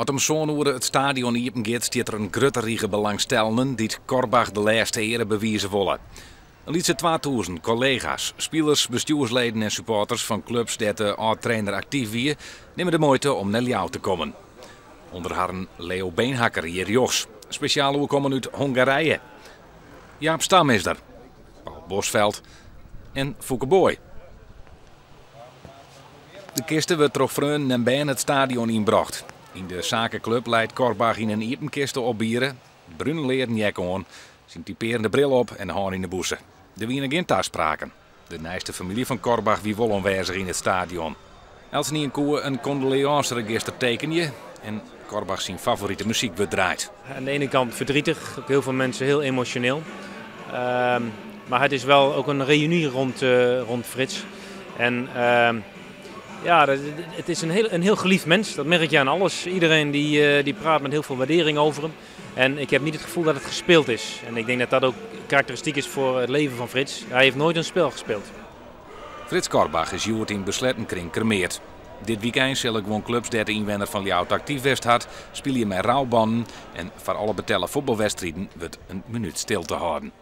Als om zo'n uur het stadion iepen gaat, stiet er een grote riege belangstellenden die het Korbach de laatste ere bewijzen willen. Een lietse 2000 collega's, spelers, bestuursleden en supporters van clubs die de oud-trainer actief wie, nemen de moeite om naar jou te komen. Onder haren Leo Beenhakker hier Jos, speciaal komen uit Hongarije. Jaap Stam is er, Paul Bosveld en Fouke Boy. De kisten wordt door vrienden en bij het stadion inbracht. In de zakenclub leidt Korbach in een iepenkiste opbieren, bruine leren jek aan, zijn typerende bril op en de hand in de boezen. Er wienen geen afspraken. De naaste familie van Korbach wie wel aanwezig in het stadion. Als niet een koe een condoleanceregister teken je en Korbach zijn favoriete muziek wordt draait. Aan de ene kant verdrietig, ook heel veel mensen heel emotioneel. Maar het is wel ook een reunie rond Frits. En ja, het is een heel geliefd mens, dat merk je aan alles. Iedereen die praat met heel veel waardering over hem. En ik heb niet het gevoel dat het gespeeld is. En ik denk dat dat ook karakteristiek is voor het leven van Frits. Hij heeft nooit een spel gespeeld. Frits Korbach is Joert in beslettenkring cremeerd. Dit weekend zullen gewoon clubs die de inwoner van Ljout actief west had, spelen met rouwbanden en voor alle betellen voetbalwedstrijden wordt een minuut stil te houden.